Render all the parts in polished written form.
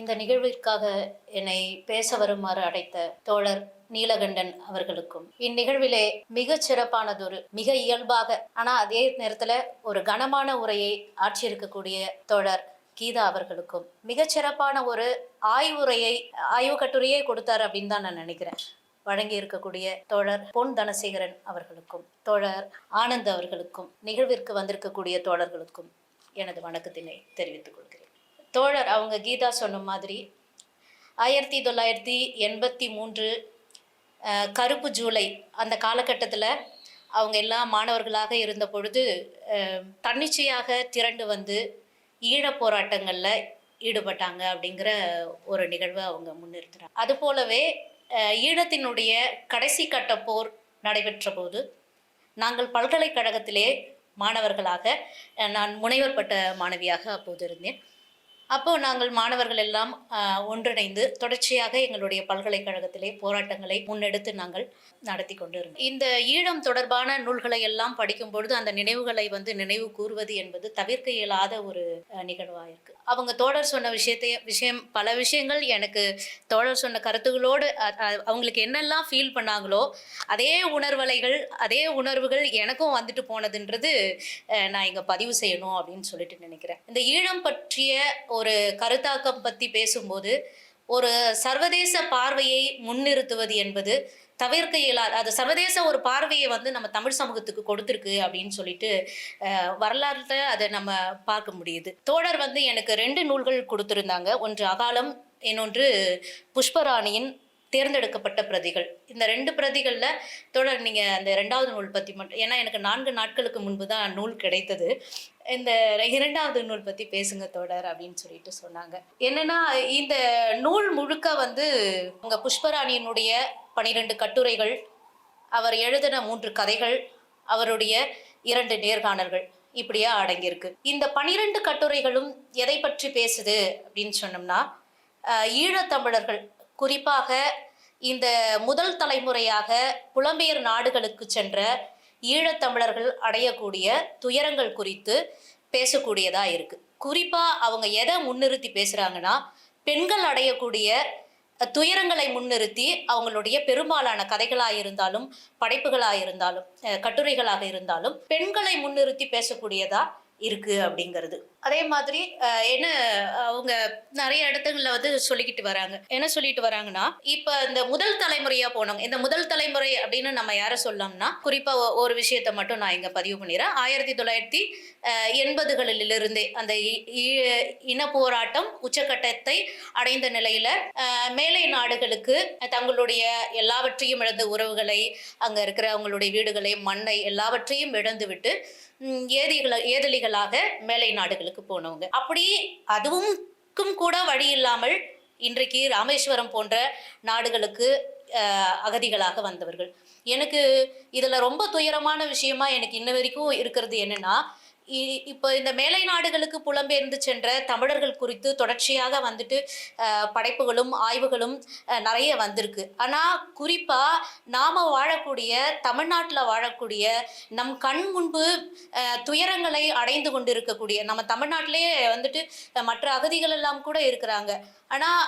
இந்த நிகழ்விற்காக என்னை பேச வருமாறு அழைத்த தோழர் நீலகண்டன் அவர்களுக்கும், இந்நிகழ்விலே மிகச் சிறப்பானதொரு மிக இயல்பாக ஆனால் அதே நேரத்தில் ஒரு கனமான உரையை ஆற்றியிருக்கக்கூடிய தோழர் கீதா அவர்களுக்கும், மிகச்சிறப்பான ஒரு ஆய்வு கட்டுரையை கொடுத்தார் அப்படின்னு தான் நான் நினைக்கிறேன். வழங்கி இருக்கக்கூடிய தோழர் பொன் தனசேகரன் அவர்களுக்கும், தோழர் ஆனந்த் அவர்களுக்கும், நிகழ்விற்கு வந்திருக்கக்கூடிய தோழர்களுக்கும் எனது வணக்கத்தினை தெரிவித்துக் கொள்கிறேன். தோழர் அவங்க கீதா சொன்ன மாதிரி 1983 கருப்பு ஜூலை அந்த காலகட்டத்தில் அவங்க எல்லாம் மாணவர்களாக இருந்த பொழுது தன்னிச்சையாக திரண்டு வந்து ஈழப் போராட்டங்களில் ஈடுபட்டாங்க அப்படிங்கிற ஒரு நிகழ்வை அவங்க முன்னிறுத்துறாங்க. அது போலவே ஈழத்தினுடைய கடைசி கட்ட போர் நடைபெற்ற போது நாங்கள் பல்கலைக்கழகத்திலே மாணவர்களாக, நான் முனைவர் பட்ட மாணவியாக அப்போது இருந்தேன். அப்போது நாங்கள் மாணவர்கள் எல்லாம் ஒன்றிணைந்து தொடர்ச்சியாக எங்களுடைய பல்கலைக்கழகத்திலே போராட்டங்களை முன்னெடுத்து நாங்கள் நடத்தி கொண்டு இருந்தோம். இந்த ஈழம் தொடர்பான நூல்களை எல்லாம் படிக்கும் பொழுது அந்த நினைவுகளை நினைவு கூறுவது என்பது தவிர்க்க இயலாத ஒரு நிகழ்வாக இருக்கு. அவங்க தோழர் சொன்ன பல விஷயங்கள் எனக்கு தோழர் சொன்ன கருத்துகளோடு அவங்களுக்கு என்னெல்லாம் ஃபீல் பண்ணாங்களோ அதே அதே உணர்வுகள் எனக்கும் வந்துட்டு போனதுன்றது நான் இங்கே பதிவு செய்யணும் அப்படின்னு சொல்லிட்டு நினைக்கிறேன். இந்த ஈழம் பற்றிய ஒரு கருத்தாக்கம் பற்றி பேசும்போது ஒரு சர்வதேச பார்வையை முன்னிறுத்துவது என்பது தவிர்க்க இயலாது. அது சர்வதேச ஒரு பார்வையை நம்ம தமிழ் சமூகத்துக்கு கொடுத்துருக்கு அப்படின்னு சொல்லிட்டு வரலாறுல அதை நம்ம பார்க்க முடியுது. தோழர் எனக்கு 2 நூல்கள் கொடுத்துருந்தாங்க. ஒன்று அகாலம், இன்னொன்று புஷ்பராணியின் தேர்ந்தெடுக்கப்பட்ட பிரதிகள். இந்த 2 பிரதிகளில் தோழர் நீங்கள் அந்த 2வது நூல் பற்றி மட்டும், ஏன்னா எனக்கு 4 நாட்களுக்கு முன்பு தான் நூல் கிடைத்தது, இந்த 2வது நூல் பற்றி பேசுங்க தோழர் அப்படின்னு சொல்லிட்டு சொன்னாங்க. என்னன்னா இந்த நூல் முழுக்க உங்கள் புஷ்பராணியினுடைய 12 கட்டுரைகள், அவர் எழுதின 3 கதைகள், அவருடைய 2 நேர்காணல்கள் இப்படியா அடங்கியிருக்கு. இந்த 12 கட்டுரைகளும் எதை பற்றி பேசுது அப்படின்னு சொன்னோம்னா, ஈழத்தமிழர்கள் குறிப்பாக இந்த முதல் தலைமுறையாக புலம்பெயர் நாடுகளுக்கு சென்ற ஈழத்தமிழர்கள் அடையக்கூடிய துயரங்கள் குறித்து பேசக்கூடியதா இருக்கு. குறிப்பா அவங்க எதை முன்னிறுத்தி பேசுறாங்கன்னா, பெண்கள் அடையக்கூடிய துயரங்களை முன்னிறுத்தி அவங்களுடைய பெரும்பாலான கதைகளாக இருந்தாலும், படைப்புகளாக இருந்தாலும், கட்டுரைகளாக இருந்தாலும் பெண்களை முன்னிறுத்தி பேசக்கூடியதா இருக்கு அப்படிங்கிறது. அதே மாதிரி என்ன அவங்க நிறைய இடத்துல சொல்லிக்கிட்டு வராங்க. என்ன சொல்லிட்டு வராங்கன்னா, இப்ப இந்த முதல் தலைமுறையா போனவங்க, இந்த முதல் தலைமுறை அப்படின்னு நம்ம யாரை சொல்லலாம்னா, குறிப்பா ஒரு விஷயத்த மட்டும் நான் இங்க பதிவு பண்ணிடுறேன். 1980களிலிருந்தே அந்த இன போராட்டம் உச்சக்கட்டத்தை அடைந்த நிலையில மேலை நாடுகளுக்கு தங்களுடைய எல்லாவற்றையும் இழந்த உறவுகளை, அங்க இருக்கிற அவங்களுடைய வீடுகளை, மண்ணை எல்லாவற்றையும் இழந்து விட்டு ஏதிலிகளாக மேலை நாடுகளுக்கு போனவங்க. அப்படி அதுவும் கூட வழி இல்லாமல் இன்றைக்கு ராமேஸ்வரம் போன்ற நாடுகளுக்கு அகதிகளாக வந்தவர்கள். எனக்கு இதுல ரொம்ப துயரமான விஷயமா எனக்கு இன்ன வரைக்கும் இருக்கிறது என்னன்னா, இப்போ இந்த மேலை நாடுகளுக்கு புலம்பெயர்ந்து சென்ற தமிழர்கள் குறித்து தொடர்ச்சியாக படைப்புகளும் ஆய்வுகளும் நிறைய வந்திருக்கு. ஆனால் குறிப்பாக நாம் வாழக்கூடிய தமிழ்நாட்டில் வாழக்கூடிய நம் கண் முன்பு துயரங்களை அடைந்து கொண்டு இருக்கக்கூடிய நம்ம தமிழ்நாட்டிலே மற்ற அகதிகள் எல்லாம் கூட இருக்கிறாங்க. ஆனால்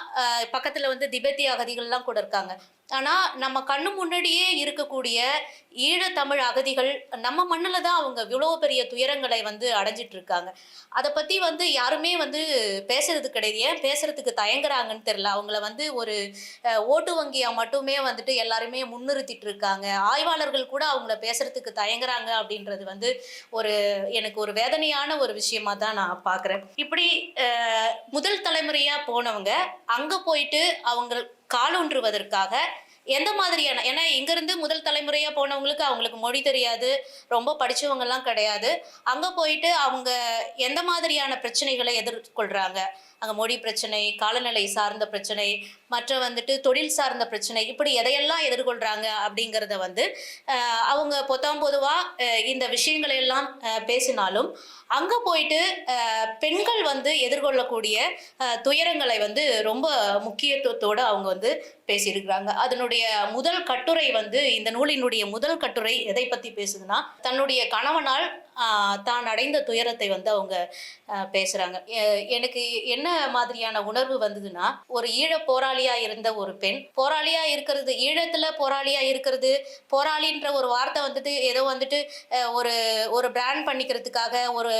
பக்கத்தில் திபெத்திய அகதிகள்லாம் கூட இருக்காங்க. ஆனால் நம்ம கண்ணு முன்னாடியே இருக்கக்கூடிய ஈழத்தமிழ் அகதிகள் நம்ம மண்ணில் தான் அவங்க இவ்வளோ பெரிய துயரங்களை அடைஞ்சிட்டு இருக்காங்க. அதை பற்றி யாருமே பேசுறது கிடையாது. ஏன் பேசுறதுக்கு தயங்குறாங்கன்னு தெரியல. அவங்கள ஒரு ஓட்டு வங்கியாக மட்டுமே எல்லாருமே முன்னிறுத்திட்டு இருக்காங்க. ஆய்வாளர்கள் கூட அவங்கள பேசுறதுக்கு தயங்குறாங்க அப்படின்றது எனக்கு ஒரு வேதனையான ஒரு விஷயமா தான் நான் பார்க்குறேன். இப்படி முதல் தலைமுறையாக போனவங்க அங்கே போயிட்டு அவங்க காலூன்றுவதற்காக எந்த மாதிரியான, ஏன்னா இங்கிருந்து முதல் தலைமுறையா போனவங்களுக்கு அவங்களுக்கு மொழி தெரியாது, ரொம்ப படிச்சவங்கெல்லாம் கிடையாது. அங்க போயிட்டு அவங்க எந்த மாதிரியான பிரச்சனைகளை எதிர்கொள்றாங்க, அங்கே மொழி பிரச்சனை, காலநிலை சார்ந்த பிரச்சனை, மற்ற தொழில் சார்ந்த பிரச்சனை, இப்படி எதையெல்லாம் எதிர்கொள்கிறாங்க அப்படிங்கிறத அவங்க பொதுவாக இந்த விஷயங்களை எல்லாம் பேசினாலும் அங்கே போயிட்டு பெண்கள் எதிர்கொள்ளக்கூடிய துயரங்களை ரொம்ப முக்கியத்துவத்தோடு அவங்க பேசியிருக்கிறாங்க. அதனுடைய முதல் கட்டுரை இந்த நூலினுடைய முதல் கட்டுரை எதை பற்றி பேசுதுன்னா, தன்னுடைய கணவனால் தான் அடைந்த துயரத்தை வந்து அவங்க பேசுறாங்க. எனக்கு என்ன மாதிரியான உணர்வு வந்ததுன்னா, ஒரு ஈழப் போராளியா இருந்த ஒரு பெண், போராளியா இருக்கிறது ஈழத்துல போராளியா இருக்கிறது, போராளின்ற ஒரு வார்த்தை வந்துட்டு ஏதோ வந்துட்டு ஒரு ஒரு பிராண்ட் பண்ணிக்கிறதுக்காக, ஒரு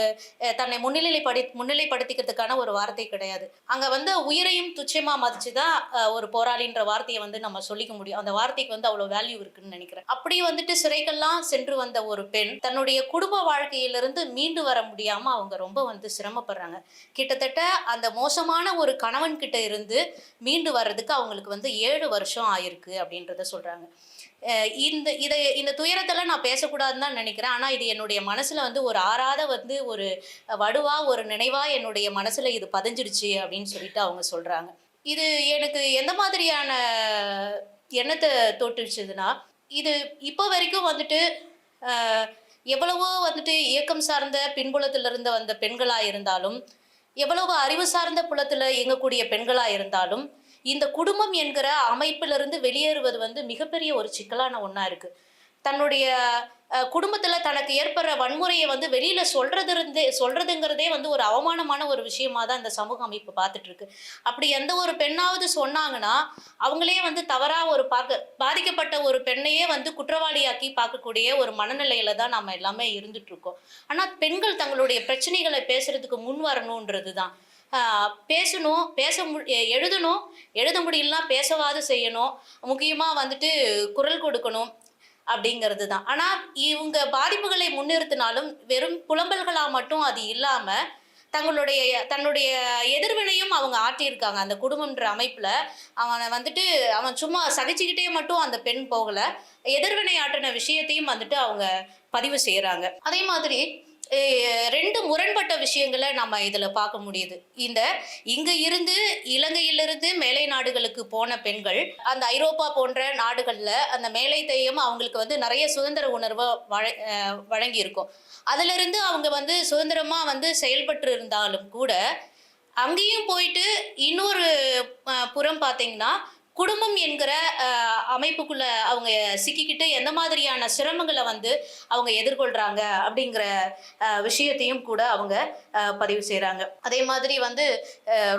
தன்னை முன்னிலைப்படுத்திக்கிறதுக்கான ஒரு வார்த்தை கிடையாது. அங்க வந்து உயிரையும் துச்சமா மதிச்சு தான் ஒரு போராளின்ற வார்த்தைய வந்து நம்ம சொல்லிக்க முடியும். அந்த வார்த்தைக்கு வந்து அவ்வளோ வேல்யூ இருக்குன்னு நெனைக்கிறேன். அப்படி வந்துட்டு சிறைக்கெல்லாம் சென்று வந்த ஒரு பெண், தன்னுடைய குடும்ப வாழ்க்கையிலிருந்து மீண்டு வர முடியாம அவங்க ரொம்ப வந்து சிரமப்படுறாங்க. கிட்டத்தட்ட அந்த மோசமான ஒரு கணவன் கிட்ட இருந்து மீண்டு வர்றதுக்கு அவங்களுக்கு வந்து 7 வருஷம் ஆயிருக்கு அப்படின்றத சொல்றாங்க. இந்த துயரத்தெல்லாம் நான் பேசக்கூடாதுன்னு தான் நினைக்கிறேன். ஆனா இது என்னுடைய மனசுல வந்து ஒரு ஆறாத வந்து ஒரு வடுவா, ஒரு நினைவா என்னுடைய மனசுல இது பதிஞ்சிடுச்சு அப்படின்னு சொல்லிட்டு அவங்க சொல்றாங்க. இது எனக்கு எந்த மாதிரியான எண்ணத்த தோற்றுவிச்சதுன்னா, இது இப்போ வரைக்கும் வந்துட்டு அ எவ்வளவோ வந்துட்டு இயக்கம் சார்ந்த பின்புலத்திலிருந்து வந்த பெண்களா இருந்தாலும், எவ்வளவு அறிவு சார்ந்த புலத்துல இயங்கக்கூடிய பெண்களா இருந்தாலும், இந்த குடும்பம் என்கிற அமைப்பிலிருந்து வெளியேறுவது வந்து மிகப்பெரிய ஒரு சிக்கலான ஒண்ணா இருக்கு. தன்னுடைய குடும்பத்துல தனக்கு ஏற்படுற வன்முறைய வந்து வெளியில சொல்றதுங்கிறதே வந்து ஒரு அவமானமான ஒரு விஷயமா தான் இந்த சமூக அமைப்பு பார்த்துட்டு இருக்கு. அப்படி எந்த ஒரு பெண்ணாவது சொன்னாங்கன்னா, அவங்களே வந்து தவறா ஒரு பாதிக்கப்பட்ட ஒரு பெண்ணையே வந்து குற்றவாளியாக்கி பார்க்கக்கூடிய ஒரு மனநிலையில தான் நாம எல்லாமே இருந்துட்டு இருக்கோம். ஆனா பெண்கள் தங்களுடைய பிரச்சனைகளை பேசுறதுக்கு முன் வரணும்ன்றது தான். பேசணும், எழுதணும், எழுத முடியலன்னா பேசவாது செய்யணும். முக்கியமா வந்துட்டு குரல் கொடுக்கணும். அப்படிங்கிறது தான். ஆனா, இவுங்க பாதிப்புகளை முன்னிறுத்தினாலும், வெறும் புலம்பல்களா மட்டும் அது இல்லாம, தன்னுடைய எதிர்வினையும் அவங்க ஆற்றியிருக்காங்க. அந்த குடும்பம்ன்ற அமைப்புல, அவன் சும்மா சகிச்சுக்கிட்டே மட்டும் அந்த பெண் போகல. எதிர்வினை ஆற்றின விஷயத்தையும் வந்துட்டு அவங்க பதிவு செய்றாங்க. அதே மாதிரி 2 முரண்பட்ட விஷயங்கள நம்ம இதுல பார்க்க முடியுது. இங்க இருந்து இலங்கையிலிருந்து மேலை நாடுகளுக்கு போன பெண்கள், அந்த ஐரோப்பா போன்ற நாடுகள்ல அந்த மேலைத்தேயம் அவங்களுக்கு வந்து நெறைய சுதந்திர உணர்வ வழங்கியிருக்கும். அதிலிருந்து அவங்க வந்து சுதந்திரமா வந்து செயல்பட்டு இருந்தாலும் கூட, அங்கேயும் போயிட்டு இன்னொரு புறம் பார்த்தீங்கன்னா, குடும்பம் என்கிற அமைப்புக்குள்ள அவங்க சிக்கிக்கிட்டு எந்த மாதிரியான சிரமங்கள வந்து அவங்க எதிர்கொள்றாங்க அப்படிங்கிற விஷயத்தையும் கூட அவங்க பதிவு செய்றாங்க. அதே மாதிரி வந்து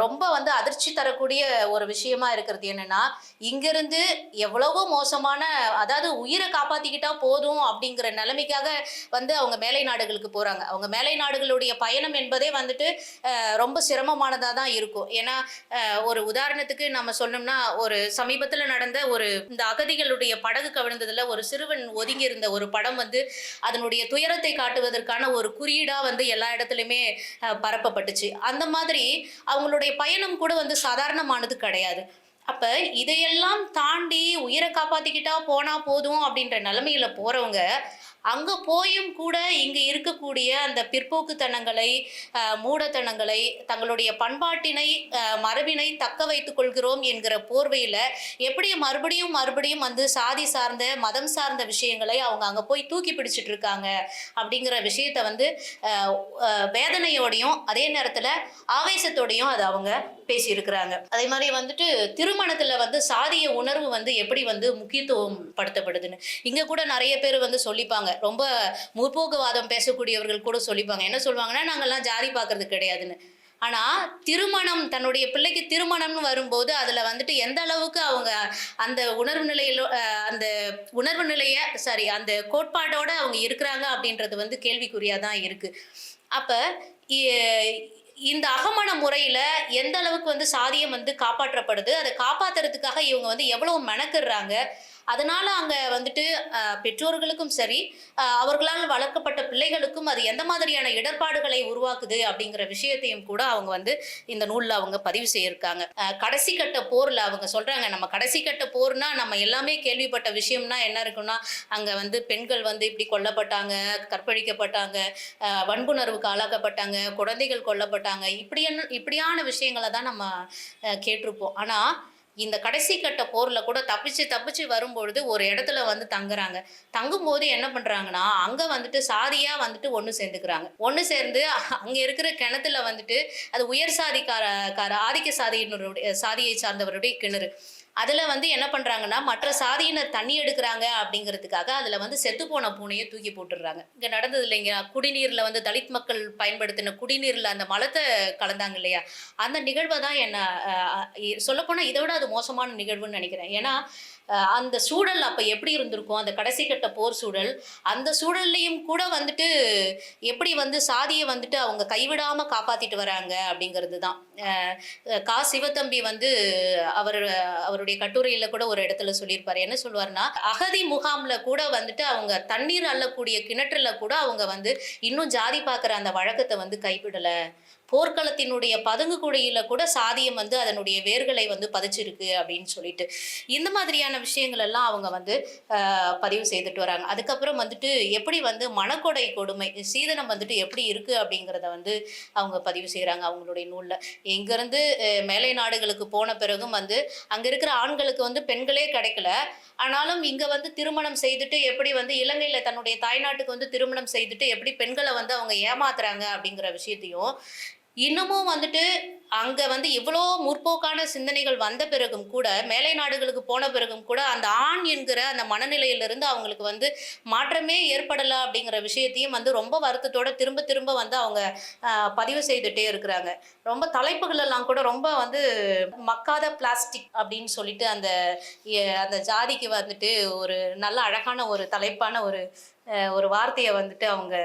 ரொம்ப வந்து அதிர்ச்சி தரக்கூடிய ஒரு விஷயமா இருக்கிறது என்னன்னா, இங்கிருந்து எவ்வளவோ மோசமான அதாவது உயிர காப்பாத்திக்கிட்டா போதும் அப்படிங்கிற நிலைமைக்காக வந்து அவங்க மேலை நாடுகளுக்கு போறாங்க. அவங்க மேலை நாடுகளுடைய பயணம் என்பதே வந்துட்டு ரொம்ப சிரமமானதா தான் இருக்கும். ஏன்னா, ஒரு உதாரணத்துக்கு நம்ம சொன்னோம்னா, ஒரு சமீபத்துல நடந்த இந்த அகதிகளுடைய படகு கவிழ்ந்ததுல ஒரு சிறுவன் ஒதுங்கி இருந்த ஒரு படம் வந்து அதனுடைய துயரத்தை காட்டுவதற்கான ஒரு குறியீடா வந்து எல்லா இடத்துலயுமே பரப்பப்பட்டுச்சு. அந்த மாதிரி அவங்களுடைய பயணம் கூட வந்து சாதாரணமானது கிடையாது. அப்ப இதையெல்லாம் தாண்டி உயிரை காப்பாத்திக்கிட்டா போனா போதும் அப்படின்ற நிலைமையில போறவங்க அங்க போயும் கூட இங்க இருக்கக்கூடிய அந்த பிற்போக்குத்தனங்களை, மூடத்தனங்களை, தங்களுடைய பண்பாட்டினை, மரபினை தக்க வைத்துக் கொள்கிறோம் என்கிற போர்வையில எப்படி மறுபடியும் மறுபடியும் வந்து சாதி சார்ந்த, மதம் சார்ந்த விஷயங்களை அவங்க அங்க போய் தூக்கி பிடிச்சிட்டு இருக்காங்க அப்படிங்கிற விஷயத்த வந்து வேதனையோடையும் அதே நேரத்துல ஆவேசத்தோடையும் அதை அவங்க பேசியிருக்கிறாங்க. அதே மாதிரி வந்துட்டு திருமணத்துல வந்து சாதிய உணர்வு வந்து எப்படி வந்து முக்கியத்துவம் படுத்தப்படுதுன்னு இங்க கூட நிறைய பேர் வந்து சொல்லிப்பாங்க. ரொம்ப முற்போக்குவாதம் பேசக்கூடியவர்கள் கூட சொல்லிப்பாங்க. என்ன சொல்லுவாங்கன்னா, நாங்கெல்லாம் ஜாதி பார்க்கறது கிடையாதுன்னு. ஆனா திருமணம் தன்னுடைய பிள்ளைக்கு திருமணம்னு வரும்போது அதுல வந்துட்டு எந்த அளவுக்கு அவங்க அந்த உணர்வு நிலையில அந்த உணர்வு நிலைய அந்த கோட்பாடோட அவங்க இருக்கிறாங்க அப்படின்றது வந்து கேள்விக்குறியா தான் இருக்கு. அப்ப இந்த அகமண முறையில எந்த அளவுக்கு வந்து சாதியம் வந்து காப்பாற்றப்படுது, அதை காப்பாத்துறதுக்காக இவங்க வந்து எவ்வளவு மெனக்கிடுறாங்க. அதனால அங்க வந்துட்டு பெற்றோர்களுக்கும் சரி, அவர்களால் வளர்க்கப்பட்ட பிள்ளைகளுக்கும் அது எந்த மாதிரியான இடர்பாடுகளை உருவாக்குது அப்படிங்கிற விஷயத்தையும் கூட அவங்க வந்து இந்த நூல்ல அவங்க பதிவு செய்யிருக்காங்க. கடைசி கட்ட போர்ல அவங்க சொல்றாங்க, நம்ம கடைசி கட்ட போர்னா நம்ம எல்லாமே கேள்விப்பட்ட விஷயம்னா என்ன இருக்குன்னா, அங்க வந்து பெண்கள் வந்து இப்படி கொல்லப்பட்டாங்க, கற்பழிக்கப்பட்டாங்க, வன்புணர்வுக்கு ஆளாக்கப்பட்டாங்க, குழந்தைகள் கொல்லப்பட்டாங்க, இப்படியான விஷயங்களை தான் நம்ம கேட்டிருப்போம். ஆனா இந்த கடைசி கட்ட போர்ல கூட தப்பிச்சு வரும்பொழுது ஒரு இடத்துல வந்து தங்குறாங்க. தங்கும்போது என்ன பண்றாங்கன்னா, அங்க வந்துட்டு சாதியா வந்துட்டு ஒண்ணு சேர்ந்துக்கிறாங்க. ஒண்ணு சேர்ந்து அங்க இருக்கிற கிணத்துல வந்துட்டு அது உயர் சாதிக்கார ஆதிக்க சாதியினருடைய சாதியை சார்ந்தவருடைய கிணறு. அதுல வந்து என்ன பண்றாங்கன்னா, மற்ற சாதியினர் தண்ணி எடுக்குறாங்க அப்படிங்கிறதுக்காக, அதுல வந்து செத்துப்போன பூனைய தூக்கி போட்டுர்றாங்க. இங்க நடந்தது இல்லைங்களா? குடிநீர்ல வந்து தலித் மக்கள் பயன்படுத்தின குடிநீர்ல அந்த மலத்த கலந்தாங்க இல்லையா? அந்த நிகழ்வ தான் என்ன அ அ சொல்லப்போனா இத விட அது மோசமான நிகழ்வுன்னு நெனைக்கிறேன். ஏன்னா, அந்த சூழல் அப்ப எப்படி இருந்திருக்கும்? அந்த கடைசி கட்ட போர் சூழல். அந்த சூழல்லயும் கூட வந்துட்டு எப்படி வந்து சாதிய வந்துட்டு அவங்க கைவிடாம காப்பாத்திட்டு வராங்க அப்படிங்கிறது தான். அ கா. சிவத்தம்பி வந்து அவரு அவருடைய கட்டுரையில கூட ஒரு இடத்துல சொல்லியிருப்பாரு. என்ன சொல்லுவாருன்னா, அகதி முகாம்ல கூட வந்துட்டு அவங்க தண்ணீர் அள்ளக்கூடிய கிணற்றுல கூட அவங்க வந்து இன்னும் ஜாதி பார்க்குற அந்த வழக்கத்த வந்து கைவிடல. போர்க்களத்தினுடைய பதுங்கு குழியில கூட சாதியம் வந்து அதனுடைய வேர்களை வந்து பதிச்சிருக்கு அப்படின்னு சொல்லிட்டு. இந்த மாதிரியான விஷயங்கள் எல்லாம் அவங்க வந்து பதிவு செய்துட்டு வராங்க. அதுக்கப்புறம் வந்துட்டு எப்படி வந்து மணக்கொடை கொடுமை, சீதனம் வந்துட்டு எப்படி இருக்கு அப்படிங்கிறத வந்து அவங்க பதிவு செய்றாங்க அவங்களுடைய நூல்ல. இங்கருந்து மேலை நாடுகளுக்கு போன பிறகும் வந்து, அங்க இருக்கிற ஆண்களுக்கு வந்து பெண்களே கிடைக்கல. ஆனாலும் இங்க வந்து திருமணம் செய்துட்டு எப்படி வந்து இலங்கையில தன்னுடைய தாய்நாட்டுக்கு வந்து திருமணம் செய்துட்டு எப்படி பெண்கள வந்து அவங்க ஏமாத்துறாங்க அப்படிங்கிற விஷயத்தையும், இன்னமும் வந்துட்டு அங்க வந்து இவ்வளோ முற்போக்கான சிந்தனைகள் வந்த பிறகும் கூட, மேலை நாடுகளுக்கு போன பிறகும் கூட, அந்த ஆண் என்கிற அந்த மனநிலையிலிருந்து அவங்களுக்கு வந்து மாற்றமே ஏற்படல அப்படிங்கிற விஷயத்தையும் வந்து ரொம்ப வருத்தத்தோட திரும்ப திரும்ப வந்து அவங்க பதிவு செய்துட்டே இருக்கிறாங்க. ரொம்ப தலைப்புகள் எல்லாம் கூட ரொம்ப வந்து மக்காத பிளாஸ்டிக் அப்படின்னு சொல்லிட்டு அந்த ஜாதிக்கு வந்துட்டு ஒரு நல்ல அழகான ஒரு தலைப்பான ஒரு வார்த்தைய வந்துட்டு அவங்க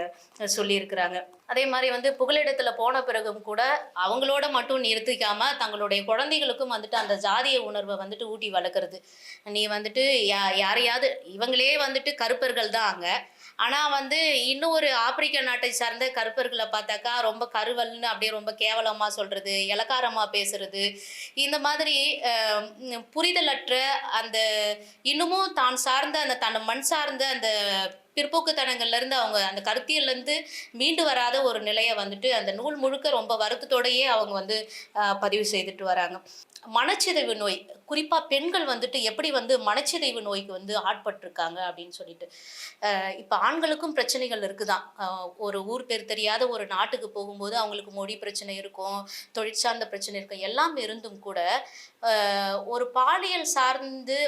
சொல்லியிருக்கிறாங்க. அதே மாரி வந்து புகலிடத்துல போன பிறகும் கூட, அவங்களோட மட்டும் நிறுத்திக்காம, தங்களுடைய குழந்தைகளுக்கும் வந்துட்டு அந்த ஜாதிய உணர்வ வந்துட்டு ஊட்டி வளர்க்கறது. நீ வந்துட்டு யாரையாவது இவங்களே வந்துட்டு கருப்பர்கள் தான் அங்க. ஆனா வந்து இன்னும் ஒரு ஆப்பிரிக்க நாட்டை சார்ந்த கருப்பர்கள பார்த்தாக்கா, ரொம்ப கருவல்ன்னு அப்படியே ரொம்ப கேவலமா சொல்றது, எளக்காரமா பேசுறது, இந்த மாதிரி அ புரிதலற்ற அந்த இன்னமும் தான் சார்ந்த அந்த தன் மண் சார்ந்த அந்த பிற்போக்குத்தனங்கள்ல இருந்து அவங்க அந்த கருத்தியல்ல இருந்து மீண்டு வராத ஒரு நிலைய வந்துட்டு அந்த நூல் முழுக்க ரொம்ப வருத்தத்தோடயே அவங்க வந்து பதிவு செய்துட்டு வராங்க. மனச்சிதைவு நோய், குறிப்பா பெண்கள் வந்துட்டு எப்படி வந்து மனச்சிதைவு நோய்க்கு வந்து ஆட்பட்டிருக்காங்க அப்படின்னு சொல்லிட்டு. இப்ப ஆண்களுக்கும் பிரச்சனைகள் இருக்குதான். ஒரு ஊர் பேர் தெரியாத ஒரு நாட்டுக்கு போகும்போது அவங்களுக்கு மொழி பிரச்சனை இருக்கும், தொழிற்சார்ந்த பிரச்சனை இருக்கும். எல்லாம் இருந்தும் கூட, ஒரு பாலியல் சார்ந்து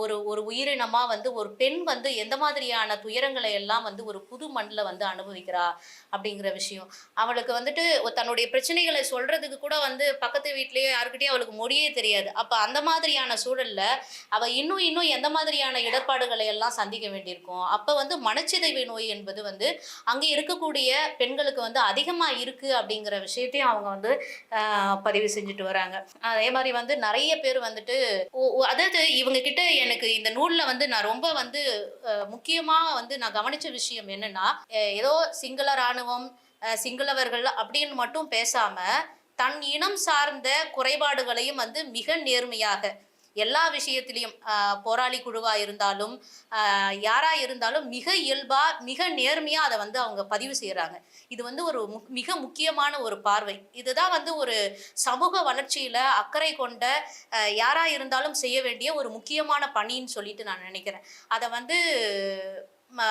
ஒரு ஒரு உயிரினமா வந்து ஒரு பெண் வந்து எந்த மாதிரியான துயரங்களை எல்லாம் வந்து ஒரு புது மண்ல வந்து அனுபவிக்கிறா அப்படிங்கிற விஷயம். அவளுக்கு வந்துட்டு தன்னுடைய பிரச்சனைகளை சொல்றதுக்கு கூட வந்து பக்கத்து வீட்லயோ யார்கிட்டயும் அவளுக்கு மொழியே தெரியாது. அப்ப அந்த மாதிரியான சூழல்ல அவ இன்னும் இன்னும் எந்த மாதிரியான இடர்பாடுகளை எல்லாம் சந்திக்க வேண்டியிருக்கும். அப்ப வந்து மனச்சிதைவு நோய் என்பது வந்து அங்க இருக்கக்கூடிய பெண்களுக்கு வந்து அதிகமா இருக்கு அப்படிங்கிற விஷயத்தையும் அவங்க வந்து பதிவு செஞ்சுட்டு வராங்க. அதே மாரி வந்து நெறைய பேர் வந்துட்டு அதாவது இவங்க கிட்ட எனக்கு இந்த நூல்ல வந்து நான் ரொம்ப வந்து முக்கியமா வந்து நான் கவனிச்ச விஷயம் என்னன்னா, ஏதோ சிங்கள ராணுவம், சிங்களவர்கள் அப்படின்னு மட்டும் பேசாம, தன் இனம் சார்ந்த குறைபாடுகளையும் வந்து மிக நேர்மையாக எல்லா விஷயத்திலயும் போராளி குழுவா இருந்தாலும், யாரா இருந்தாலும் மிக இயல்பா, மிக நேர்மையா அத வந்து அவங்க பதிவு செய்றாங்க. இது வந்து ஒரு மிக முக்கியமான ஒரு பார்வை. இதுதான் வந்து ஒரு சமூக வளர்ச்சியில அக்கறை கொண்ட யாரா இருந்தாலும் செய்ய வேண்டிய ஒரு முக்கியமான பணின்னு சொல்லிட்டு நான் நினைக்கிறேன். அத வந்து ம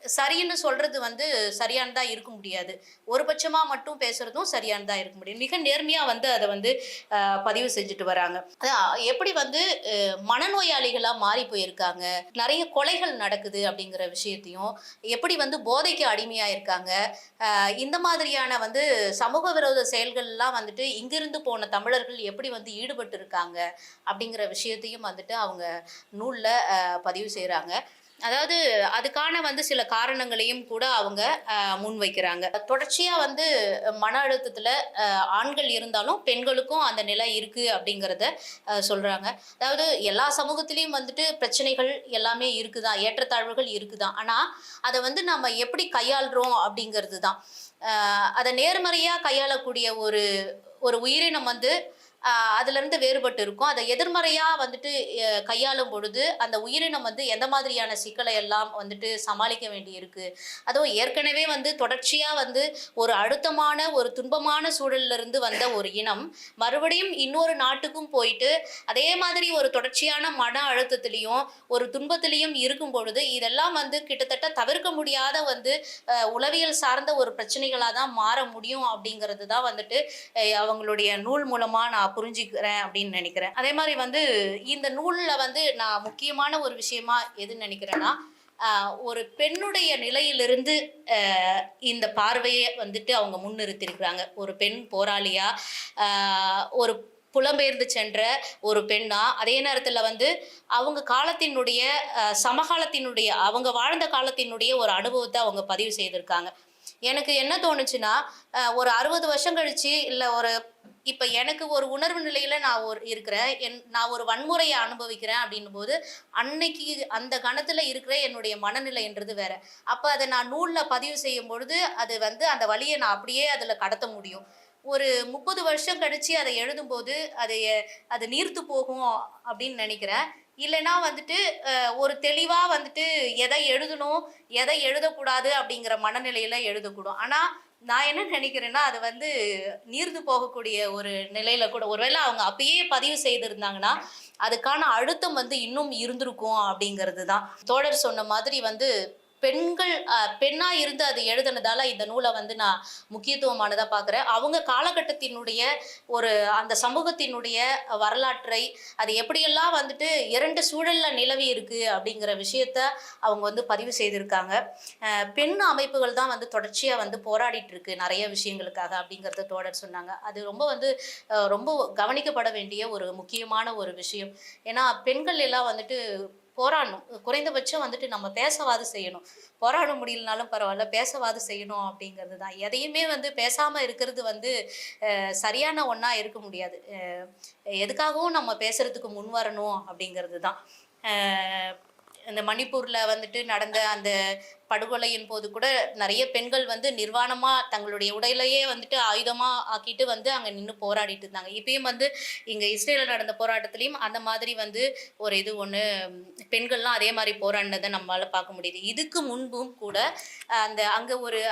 சரின்னு சொல்றது வந்து சரியானதா இருக்க முடியாது. ஒரு பட்சமா மட்டும் பேசுறதும் சரியானதா இருக்க முடியாது. மிக நேர்மையா வந்து அத வந்து பதிவு செஞ்சுட்டு வராங்க. அதான் எப்படி வந்து மனநோயாளிகளா மாறி போயிருக்காங்க. நெறைய கொலைகள் நடக்குது அப்படிங்கிற விஷயத்தையும், எப்படி வந்து போதைக்கு அடிமையா இருக்காங்க. இந்த மாதிரியான வந்து சமூக விரோத செயல்கள்லாம் வந்துட்டு இங்கிருந்து போன தமிழர்கள் எப்படி வந்து ஈடுபட்டு இருக்காங்க அப்படிங்கிற விஷயத்தையும் வந்துட்டு அவங்க நூல்ல பதிவு செய்றாங்க. அதாவது அதுக்கான வந்து சில காரணங்களையும் கூட அவங்க முன்வைக்கிறாங்க. தொடர்ச்சியா வந்து மன அழுத்தத்துல ஆண்கள் இருந்தாலும் பெண்களுக்கும் அந்த நிலை இருக்கு அப்படிங்கிறத சொல்றாங்க. அதாவது எல்லா சமூகத்திலயும் வந்துட்டு பிரச்சனைகள் எல்லாமே இருக்குதான், ஏற்றத்தாழ்வுகள் இருக்குதான். ஆனா அத வந்து நம்ம எப்படி கையாள்றோம் அப்படிங்கிறது தான். அத நேர்மறையா கையாளக்கூடிய ஒரு ஒரு உயிரினம் வந்து அதிலிருந்து வேறுபட்டு இருக்கும். அத எதிர்மறையா வந்துட்டு கையாளும் பொழுது, அந்த உயிரினம் வந்து எந்த மாதிரியான சிக்கலை எல்லாம் வந்துட்டு சமாளிக்க வேண்டியிருக்கு. அதுவும் ஏற்கனவே வந்து தொடர்ச்சியா வந்து ஒரு அழுத்தமான, ஒரு துன்பமான சூழல்ல இருந்து வந்த ஒரு இனம், மறுபடியும் இன்னொரு நாட்டுக்கும் போயிட்டு, அதே மாதிரி ஒரு தொடர்ச்சியான மன அழுத்தத்திலயும், ஒரு துன்பத்திலயும் இருக்கும் பொழுது, இதெல்லாம் வந்து கிட்டத்தட்ட தவிர்க்க முடியாத வந்து உளவியல் சார்ந்த ஒரு பிரச்சனைகளா தான் மாற முடியும் அப்படிங்கிறது தான் வந்துட்டு அவங்களுடைய நூல் மூலமா நான் நான் புரிஞ்சுக்கிறேன் அப்படின்னு நினைக்கிறேன். அதே மாதிரி வந்து இந்த நூல்ல வந்து நான் முக்கியமான ஒரு விஷயமா எதுன்னு நினைக்கிறேன்னா, ஒரு பெண்ணுடைய நிலையிலிருந்து இந்த பார்வையை வந்துட்டு அவங்க முன்னிறுத்தியிருக்கிறாங்க. ஒரு பெண் போராளியா, ஒரு புலம்பெயர்ந்து சென்ற ஒரு பெண்ணா, அதே நேரத்துல வந்து அவங்க காலத்தினுடைய சமகாலத்தினுடைய அவங்க வாழ்ந்த காலத்தினுடைய ஒரு அனுபவத்தை அவங்க பதிவு செய்திருக்காங்க. எனக்கு என்ன தோணுச்சுன்னா, ஒரு 60 வருஷம் கழிச்சு, இல்ல ஒரு இப்ப எனக்கு ஒரு உணர்வு நிலையில நான் இருக்கிறேன். நான் ஒரு வன்முறைய அனுபவிக்கிறேன் அப்படின்னும்போது, அன்னைக்கு அந்த கணத்துல இருக்கிற என்னுடைய மனநிலைன்றது வேற. அப்ப அத நான் நூல்ல பதிவு செய்யும் பொழுது, அது வந்து அந்த வலிய நான் அப்படியே அதுல கடத்த முடியும். ஒரு 30 வருஷம் கழிச்சு அத எழுதும்போது, அது அது நீர்த்து போகும் அப்படின்னு நெனைக்கிறேன். இல்லன்னா வந்துட்டு ஒரு தெளிவா வந்துட்டு எதை எழுதணும், எதை எழுதக்கூடாது அப்படிங்கிற மனநிலையில எழுதக்கூடும். ஆனா, நான் என்ன நினைக்கிறேன்னா, அது வந்து நீர்ந்து போகக்கூடிய ஒரு நிலையில கூட ஒருவேள அவங்க அப்பயே பதிவு செய்திருந்தாங்கன்னா, அதுக்கான அழுத்தம் வந்து இன்னும் இருந்திருக்கும் அப்படிங்கிறது தான். தோழர் சொன்ன மாதிரி வந்து பெண்கள் பெண்ணா இருந்து அது எழுதுனதால இந்த நூல வந்து நான் முக்கியத்துவமானதா பார்க்குறேன். அவங்க காலகட்டத்தினுடைய ஒரு அந்த சமூகத்தினுடைய வரலாற்றை, அது எப்படியெல்லாம் வந்துட்டு 2 சூழல்ல நிலவி இருக்கு அப்படிங்கிற விஷயத்த அவங்க வந்து பதிவு செய்திருக்காங்க. பெண் அமைப்புகள் தான் வந்து தொடர்ச்சியா வந்து போராடிட்டு இருக்கு நெறைய விஷயங்களுக்காக அப்படிங்கிறத தோழர் சொன்னாங்க. அது ரொம்ப வந்து ரொம்ப கவனிக்கப்பட வேண்டிய ஒரு முக்கியமான ஒரு விஷயம். ஏன்னா, பெண்கள் எல்லாம் வந்துட்டு போராடணும். குறைந்தபட்சம் வந்துட்டு நம்ம பேசவாது செய்யணும். போராட முடியலனாலும் பரவால்ல, பேசவாது செய்யணும் அப்படிங்கிறது தான். எதையுமே வந்து பேசாம இருக்கிறது வந்து சரியான ஒண்ணா இருக்க முடியாது. எதுக்காகவும் நம்ம பேசுறதுக்கு முன் வரணும் அப்படிங்கிறது தான். அ இந்த மணிப்பூர்ல வந்துட்டு நடந்த அந்த படுகொலையின் போது கூட நெறைய பெண்கள் வந்து நிர்வாணமா தங்களுடைய உடையிலேயே வந்துட்டு ஆயுதமா ஆக்கிட்டு வந்து அங்க நின்னு போராடிட்டு இருந்தாங்க. இப்பயும் வந்து இங்க இஸ்ரேல்ல நடந்த போராட்டத்திலயும் அந்த மாதிரி வந்து ஒரு இது ஒண்ணு பெண்கள்லாம் அதே மாரி போராடினத நம்மால பார்க்க முடியுது. இதுக்கு முன்பும் கூட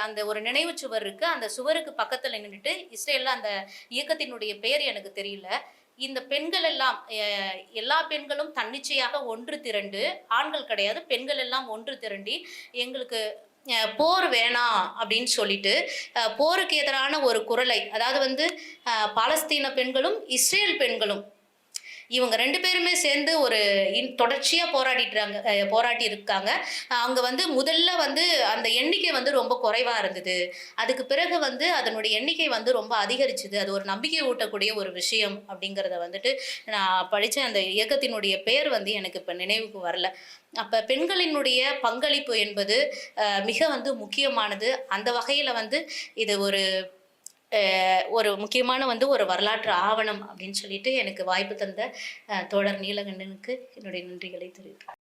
அந்த ஒரு நினைவுச் சுவர் இருக்கு. அந்த சுவருக்கு பக்கத்துல நின்னுட்டு இஸ்ரேல்ல அந்த இயக்கத்தினுடைய பெயர் எனக்கு தெரியல. இந்த பெண்கள் எல்லாம் எல்லா பெண்களும் தன்னிச்சையாக ஒன்று திரண்டு, ஆண்கள் கிடையாது, பெண்கள் எல்லாம் ஒன்று திரண்டி எங்களுக்கு போர் வேணாம் அப்படின்னு சொல்லிட்டு, போருக்கு எதிரான ஒரு குரலை, அதாவது வந்து பாலஸ்தீன பெண்களும், இஸ்ரேல் பெண்களும் இவங்க 2 பேருமே சேர்ந்து ஒரு தொடர்ச்சியா போராடி இருக்காங்க. அங்க வந்து முதல்ல வந்து அந்த எண்ணிக்கை வந்து ரொம்ப குறைவா இருந்தது. அதுக்கு பிறகு வந்து அதனுடைய எண்ணிக்கை வந்து ரொம்ப அதிகரிச்சது. அது ஒரு நம்பிக்கை ஊட்டக்கூடிய ஒரு விஷயம் அப்படிங்கிறத வந்துட்டு நான் படிச்ச அந்த இயக்கத்தினுடைய பெயர் வந்து எனக்கு இப்ப நினைவுக்கு வரல. அப்ப பெண்களினுடைய பங்களிப்பு என்பது மிக வந்து முக்கியமானது. அந்த வகையில வந்து இது ஒரு முக்கியமான வந்து ஒரு வரலாற்று ஆவணம் அப்படின்னு சொல்லிட்டு எனக்கு வாய்ப்பு தந்த தோழர் நீலகண்டனுக்கு என்னுடைய நன்றிகளை தெரிவித்துக்கிறேன்.